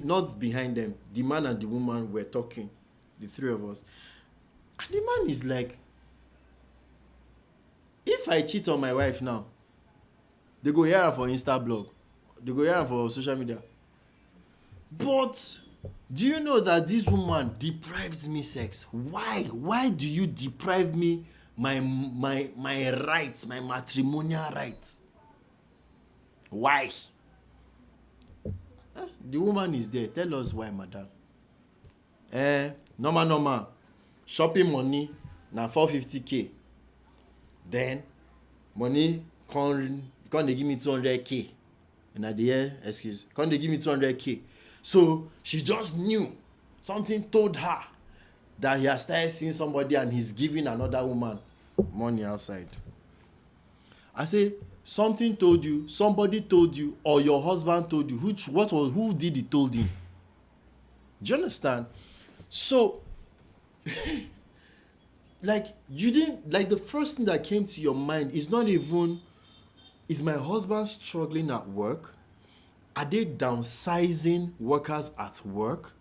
not behind them. The man and the woman were talking, the three of us. And the man is like, if I cheat on my wife now, they go hear her for Insta blog. They go hear her for social media. But do you know that this woman deprives me sex? Why? Why do you deprive me my rights, my matrimonial rights? Why? The woman is there. Tell us why, madam. Normal. Shopping money na 450k. Then money can't they give me 200k? And at the end, excuse, can't they give me 200k? So she just knew, something told her that he has started seeing somebody and he's giving another woman money outside. I say, something told you, somebody told you, or your husband told you. Who did it told him? Do you understand? So, the first thing that came to your mind is not even, is my husband struggling at work? Are they downsizing workers at work?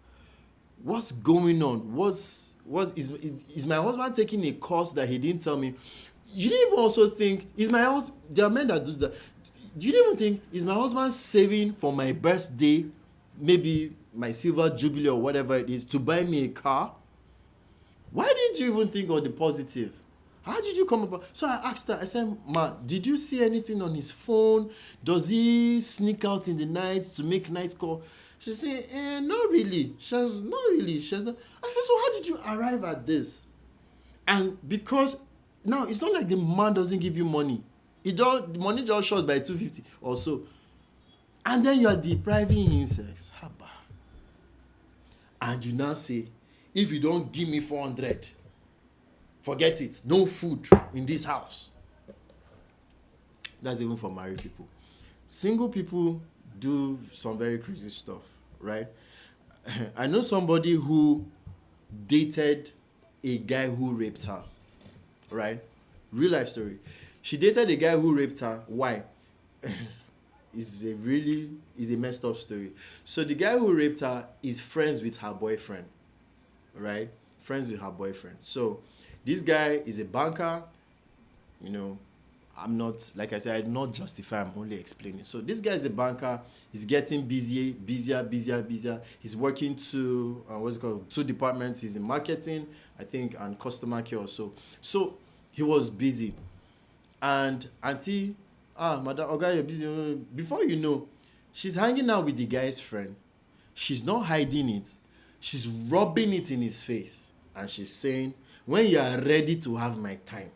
What's going on? Is my husband taking a course that he didn't tell me? You didn't even also think, is my husband, there are men that do that. Do you even think, is my husband saving for my birthday, maybe my silver jubilee or whatever it is, to buy me a car? Why didn't you even think of the positive? How did you come up? So I asked her, I said, ma, did you see anything on his phone? Does he sneak out in the night to make night call? She said, not really. She says, not really. She says, not. I said, so how did you arrive at this? And because now it's not like the man doesn't give you money. The money just shows by 250 or so. And then you are depriving him sex. Haba. And you now say, if you don't give me 400, forget it. No food in this house. That's even for married people. Single people do some very crazy stuff, right? I know somebody who dated a guy who raped her, right? Real life story. She dated a guy who raped her. Why? It's a messed up story. So the guy who raped her is friends with her boyfriend, right? Friends with her boyfriend. So this guy is a banker. You know, I'm not, like I said, I do not justify, I'm only explaining. So this guy is a banker. He's getting busier. He's working two departments. He's in marketing, I think, and customer care or so. So he was busy. And auntie, madam, okay, you're busy. Before you know, she's hanging out with the guy's friend. She's not hiding it. She's rubbing it in his face. And she's saying, when you are ready to have my time,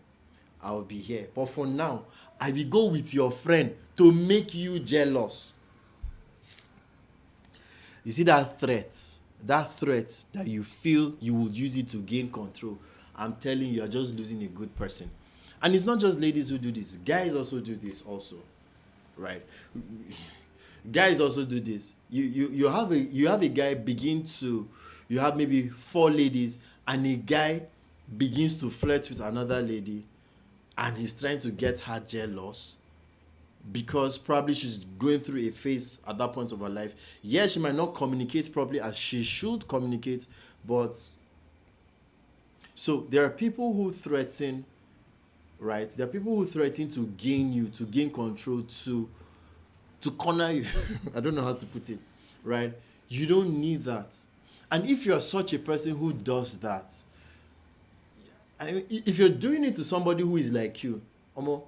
I'll be here. But for now, I will go with your friend to make you jealous. You see that threat that you feel you would use it to gain control. I'm telling you, you're just losing a good person. And it's not just ladies who do this. Guys also do this also, right? Guys also do this. You have a guy you have maybe 4 ladies, and a guy begins to flirt with another lady, and he's trying to get her jealous because probably she's going through a phase at that point of her life. Yes, she might not communicate properly as she should communicate, but so there are people who threaten, right? There are people who threaten to gain you, to gain control, to corner you. I don't know how to put it, right? You don't need that. And if you're such a person who does that, I mean, if you're doing it to somebody who is like you, Omo,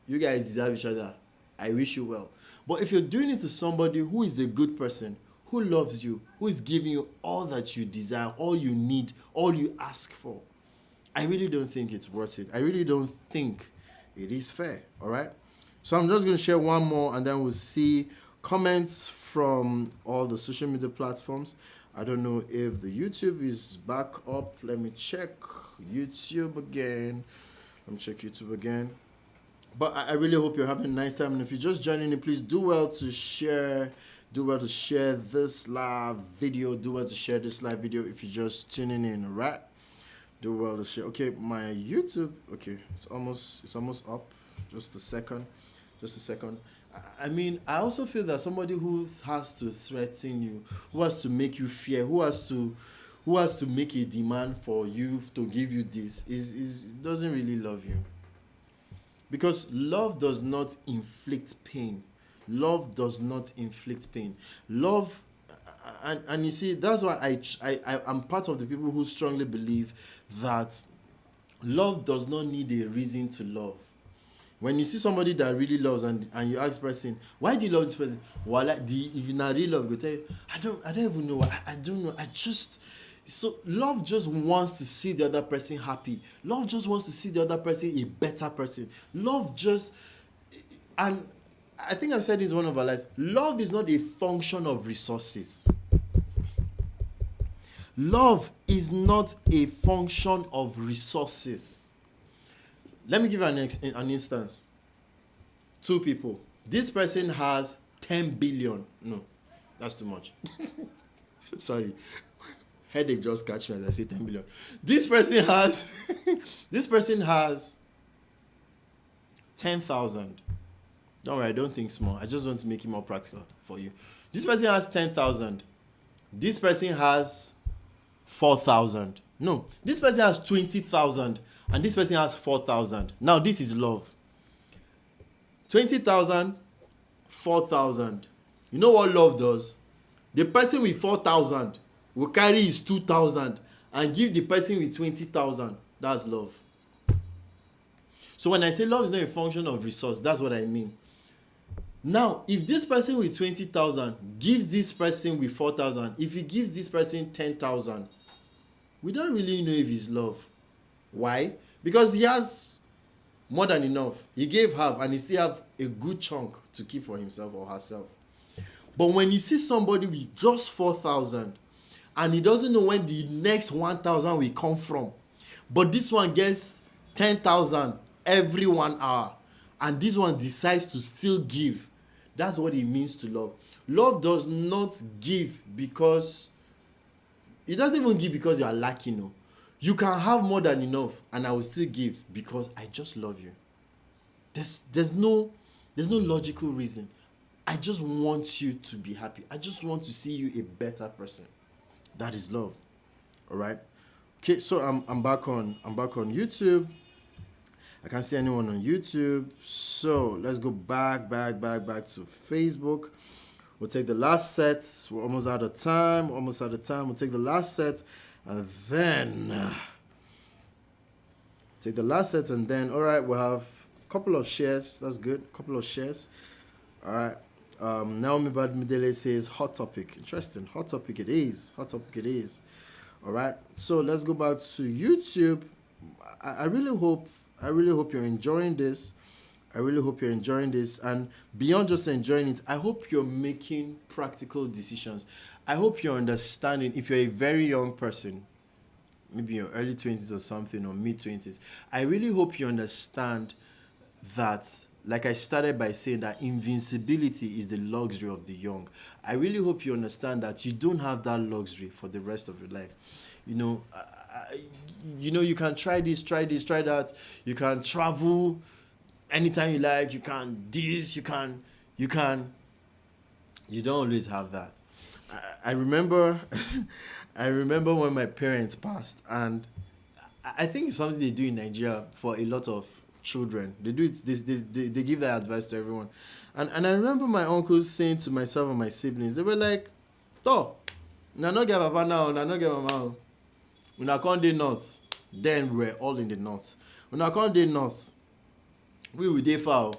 you guys deserve each other. I wish you well. But if you're doing it to somebody who is a good person, who loves you, who is giving you all that you desire, all you need, all you ask for, I really don't think it's worth it. I really don't think it is fair, all right? So I'm just going to share one more, and then we'll see comments from all the social media platforms. I don't know if the YouTube is back up. Let me check YouTube again. But I really hope you're having a nice time. And if you're just joining in, please do well to share. Do well to share this live video. If you're just tuning in, right? Do well to share. Okay, my YouTube. Okay, it's almost up. Just a second. I mean, I also feel that somebody who has to threaten you, who has to make you fear, who has to make a demand for you to give you this is doesn't really love you. Because love does not inflict pain. Love does not inflict pain. Love, and you see, that's why I'm part of the people who strongly believe that love does not need a reason to love. When you see somebody that really loves, and you ask the person, why do you love this person? Well, like, if you not really love, go tell you, I don't even know. I don't know. I just, so love just wants to see the other person happy. Love just wants to see the other person a better person. Love just, and I think I've said this one of our lives. Love is not a function of resources. Love is not a function of resources. Let me give you an instance. Two people. This person has 10 billion. No, that's too much. Sorry. Headache just catch me as I say 10 billion. This person has this person has 10,000. Don't worry, I don't think small. I just want to make it more practical for you. This person has 10,000. This person has 4,000. No, this person has 20,000 and this person has 4,000. Now this is love. 20,000, 4,000. You know what love does? The person with 4,000 will carry his 2,000 and give the person with 20,000. That's love. So when I say love is not a function of resource, that's what I mean. Now, if this person with 20,000 gives this person with 4,000, if he gives this person 10,000, we don't really know if it's love. Why? Because he has more than enough. He gave half and he still have a good chunk to keep for himself or herself. But when you see somebody with just 4,000 and he doesn't know when the next 1,000 will come from, but this one gets 10,000 every 1 hour and this one decides to still give, that's what it means to love. Love does not give because, it doesn't even give because you are lacking. No. You can have more than enough and I will still give because I just love you. There's no logical reason. I just want you to be happy. I just want to see you a better person. That is love. All right. Okay, so I'm back on YouTube. I can't see anyone on YouTube. So let's go back to Facebook. We'll take the last set. We're almost out of time. We'll take the last set and then all right, we'll have a couple of shares. That's good. A couple of shares. All right. Naomi Badmidele says hot topic. Interesting. Hot topic it is. All right. So let's go back to YouTube. I really hope you're enjoying this. And beyond just enjoying it, I hope you're making practical decisions. I hope you're understanding, if you're a very young person, maybe your early 20s or something, or mid 20s, I really hope you understand that, like I started by saying, that invincibility is the luxury of the young. I really hope you understand that you don't have that luxury for the rest of your life. You you can try this, try that. You can travel anytime you like. You can this, you don't always have that. I remember when my parents passed, and I think it's something they do in Nigeria for a lot of children. They do it. They give that advice to everyone, and I remember my uncles saying to myself and my siblings, they were like, "So, una no get papa now, una no get mama, una come dey north." Then we were all in the north. Una come dey north, we will dey far.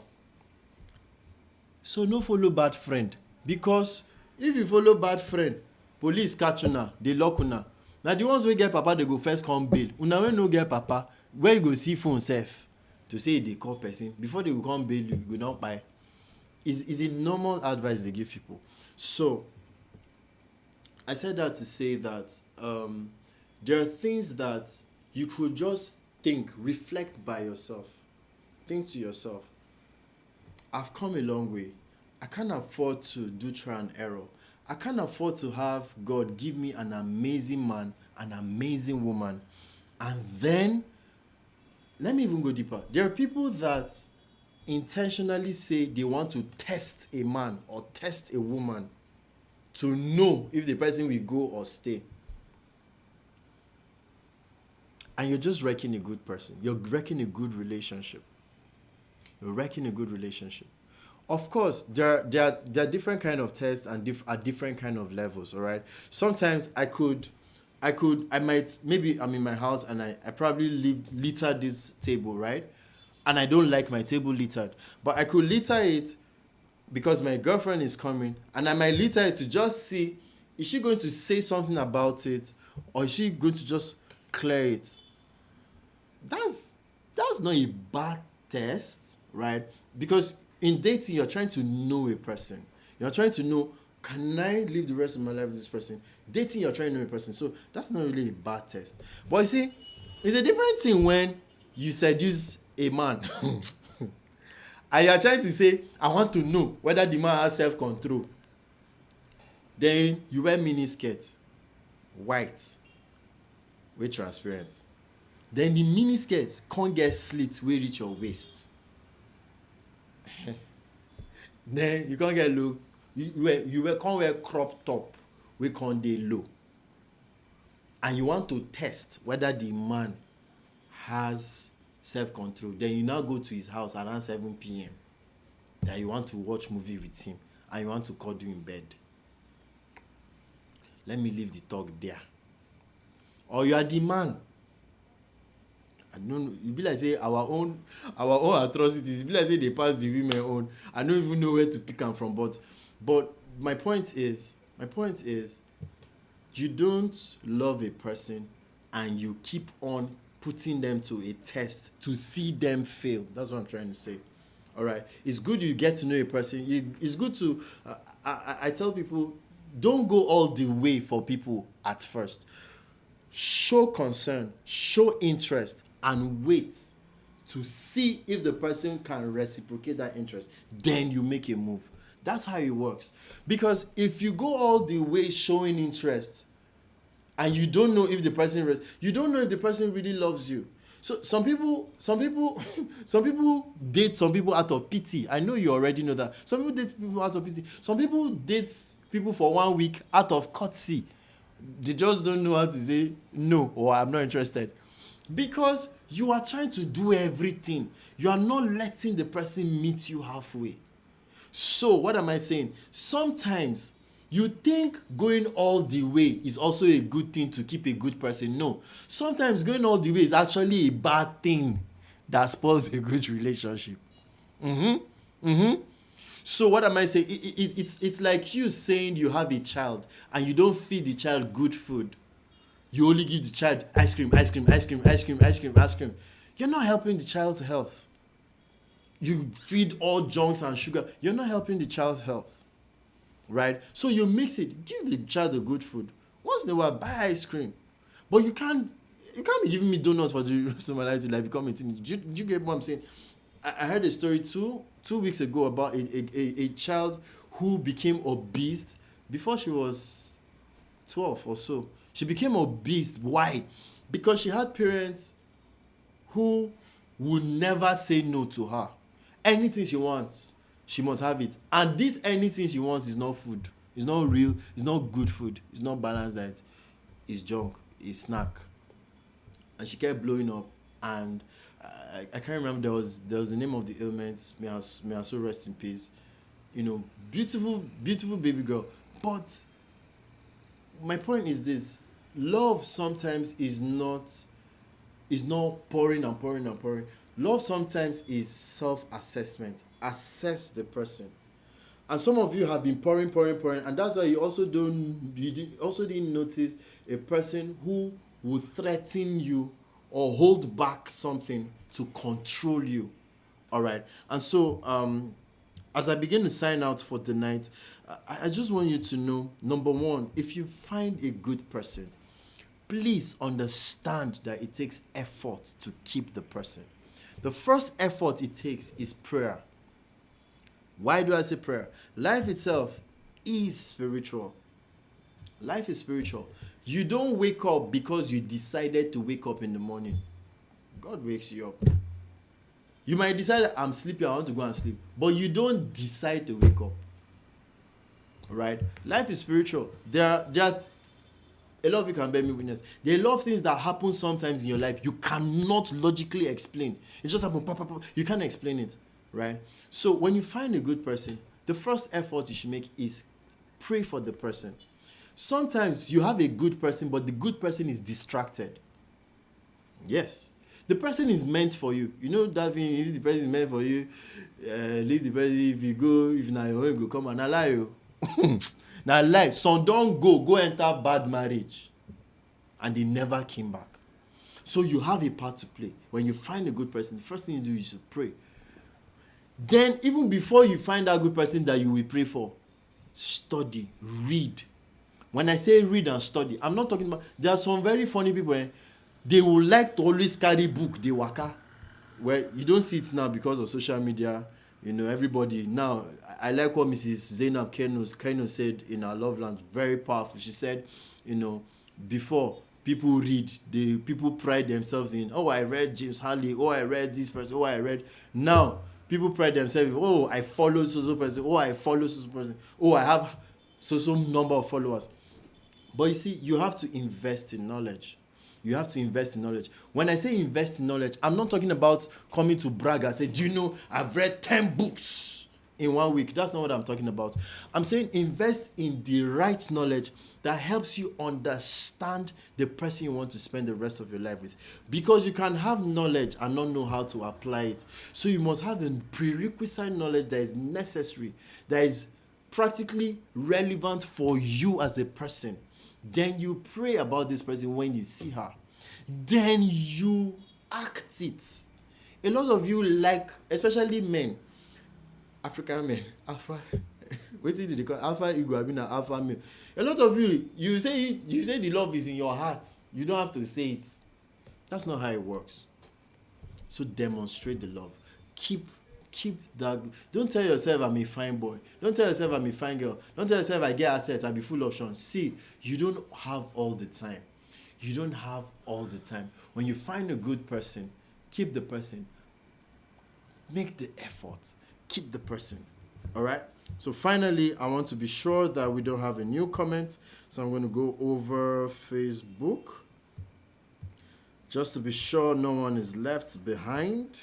So no follow bad friend, because if you follow bad friend, police catch una, they lock una. Now the ones wey get papa, they go first come bail. Una wey no get papa, where you go see phone sef to say they call person before they go come bail you, go not buy. Is a normal advice they give people. So I said that to say that there are things that you could just reflect by yourself. Think to yourself, I've come a long way. I can't afford to do trial and error. I can't afford to have God give me an amazing man, an amazing woman. And then, let me even go deeper. There are people that intentionally say they want to test a man or test a woman to know if the person will go or stay. And you're just wrecking a good person. You're wrecking a good relationship. You're wrecking a good relationship. Of course, there are different kind of tests and at different kind of levels, all right? Sometimes I might, maybe I'm in my house and I probably litter this table, right? And I don't like my table littered. But I could litter it because my girlfriend is coming, and I might litter it to just see, is she going to say something about it, or is she going to just clear it? That's not a bad test, right? Because in dating, you're trying to know a person. You're trying to know, can I live the rest of my life with this person? Dating, you're trying to know a person. So that's not really a bad test. But you see, it's a different thing when you seduce a man and you're trying to say, I want to know whether the man has self-control. Then you wear mini skirt, white, with transparent. Then the mini skirt can't get slits wey reach your waist. Then you can't get low. You can't wear crop top wey can't dey low. And you want to test whether the man has self-control. Then you now go to his house around 7 p.m. That you want to watch movie with him and you want to cuddle in bed. Let me leave the talk there. Or you are the man. I don't know. You be like say our own atrocities. It be like say they pass the women own. I don't even know where to pick them from. But my point is, you don't love a person and you keep on putting them to a test to see them fail. That's what I'm trying to say. All right. It's good you get to know a person. It's good to. I tell people, don't go all the way for people at first. Show concern, show interest, and wait to see if the person can reciprocate that interest. Then you make a move. That's how it works. Because if you go all the way showing interest and you don't know if the person really loves you. So some people date some people out of pity. I know you already know that. Some people date people out of pity. Some people date people for 1 week out of courtesy. They just don't know how to say no or I'm not interested. Because you are trying to do everything. You are not letting the person meet you halfway. So what am I saying? Sometimes you think going all the way is also a good thing to keep a good person. No. Sometimes going all the way is actually a bad thing that spoils a good relationship. So what am I saying? It's like you saying you have a child and you don't feed the child good food. You only give the child ice cream. You're not helping the child's health. You feed all junks and sugar. You're not helping the child's health. Right? So you mix it. Give the child a good food. Once in a while, buy ice cream. But you can't be giving me donuts for the rest of my life till I become a teenager. Do you get what I'm saying? I heard a story two weeks ago about a child who became obese before she was 12 or so. She became obese. Why? Because she had parents who would never say no to her. Anything she wants, she must have it. And this anything she wants is not food. It's not real. It's not good food. It's not balanced diet. It's junk. It's snack. And she kept blowing up. And I can't remember. There was the name of the ailment. May her soul rest in peace. You know, beautiful baby girl. But my point is this: love sometimes is not pouring and pouring and pouring. Love sometimes is self-assessment. Assess the person. And some of you have been pouring, and that's why you also didn't notice a person who would threaten you or hold back something to control you. All right. And so, as I begin to sign out for the night, I just want you to know, number one, if you find a good person, please understand that it takes effort to keep the person. The first effort it takes is prayer. Why do I say prayer? Life itself is spiritual. Life is spiritual. You don't wake up because you decided to wake up in the morning. God wakes you up. You might decide, I'm sleepy, I want to go and sleep. But you don't decide to wake up. Right? Life is spiritual. There are a lot of you can bear me witness. There are a lot of things that happen sometimes in your life you cannot logically explain. It just happens. You can't explain it. Right? So when you find a good person, the first effort you should make is pray for the person. Sometimes you have a good person, but the good person is distracted. Yes. The person is meant for you. You know that thing, if the person is meant for you, leave the person. If you go, if na your own go come and lie you. Now lie. Some don't go enter bad marriage. And they never came back. So you have a part to play. When you find a good person, the first thing you do is to pray. Then even before you find that good person that you will pray for, study, read. When I say read and study, I'm not talking about, there are some very funny people, they will like to always carry book, they waka. Well, you don't see it now because of social media. You know, everybody now, I like what Mrs. Zainab Keno said in our Love Land, very powerful. She said, you know, before people read, people pride themselves in, oh, I read James Harley, oh, I read this person, oh, I read. Now, people pride themselves in, oh, I follow so person, oh, I follow so person, oh, I have so number of followers. But you see, you have to invest in knowledge. You have to invest in knowledge. When I say invest in knowledge, I'm not talking about coming to brag and say, do you know, I've read 10 books in 1 week. That's not what I'm talking about. I'm saying invest in the right knowledge that helps you understand the person you want to spend the rest of your life with. Because you can have knowledge and not know how to apply it. So you must have a prerequisite knowledge that is necessary, that is practically relevant for you as a person. Then you pray about this person when you see her. Then you act it. A lot of you like, especially men, African men, alpha, what did they call alpha ego? I mean, alpha male. A lot of you say the love is in your heart. You don't have to say it. That's not how it works. So demonstrate the love. Keep that. Don't tell yourself I'm a fine boy. Don't tell yourself I'm a fine girl. Don't tell yourself I get assets, I'll be full options. See, you don't have all the time. You don't have all the time. When you find a good person, keep the person. Make the effort. Keep the person. All right? So finally, I want to be sure that we don't have a new comment. So I'm going to go over Facebook. Just to be sure no one is left behind.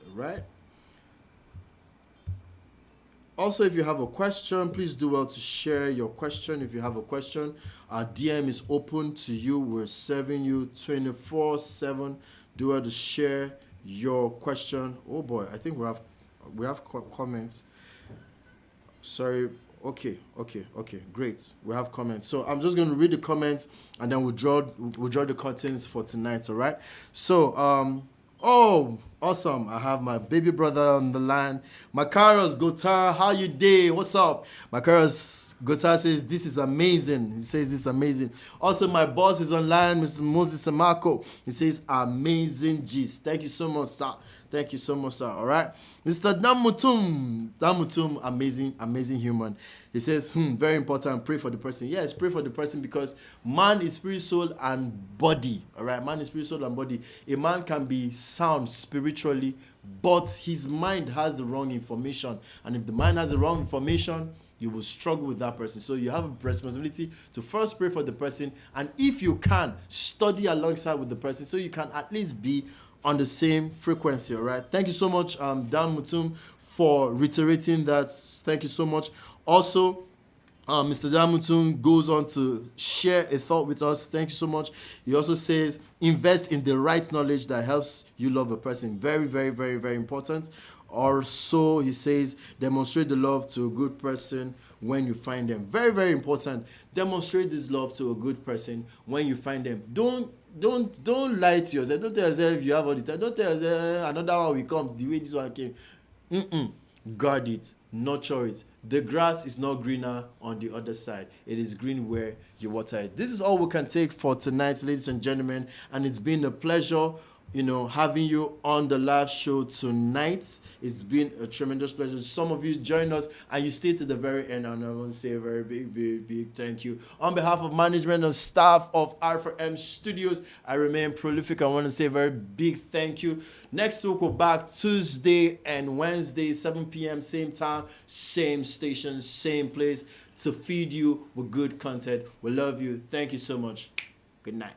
All right? Also, if you have a question, please do well to share your question. If you have a question, our DM is open to you. We're serving you 24/7. Do well to share your question. Oh boy, I think we have comments. Sorry. Okay, great. We have comments. So I'm just going to read the comments and then we'll draw the curtains for tonight. All right. So oh, awesome. I have my baby brother on the line. Makaros Gotar, how you day? What's up? Makaros Gotar says, this is amazing. He says, this is amazing. Also, my boss is online, Mr. Moses Amako. He says, amazing gist. Thank you so much, sir. Thank you so much, sir. All right. Mr. Damutum, amazing human. He says, very important, pray for the person. Yes, pray for the person because man is spirit, soul, and body. All right, man is spirit, soul, and body. A man can be sound spiritually, but his mind has the wrong information. And if the mind has the wrong information, you will struggle with that person. So you have a responsibility to first pray for the person. And if you can, study alongside with the person so you can at least be on the same frequency, all right? Thank you so much, Dan Mutum, for reiterating that. Thank you so much. Also, Mr. Dan Mutum goes on to share a thought with us. Thank you so much. He also says, invest in the right knowledge that helps you love a person. Very, very, very, very important. Also, he says, demonstrate the love to a good person when you find them. Very, very important. Demonstrate this love to a good person when you find them. Don't lie to yourself. Don't tell yourself you have all the time. Don't tell yourself another one will come the way this one came. Guard it. Nurture it. The grass is not greener on the other side. It is green where you water it. This is all we can take for tonight, ladies and gentlemen. And it's been a pleasure having you on the live show tonight. It's been a tremendous pleasure. Some of you joined us and you stayed to the very end, and I want to say a very big, very big thank you. On behalf of management and staff of R4M Studios, I remain prolific. I want to say a very big thank you. Next week, we're back Tuesday and Wednesday, 7 p.m., same time, same station, same place, to feed you with good content. We love you. Thank you so much. Good night.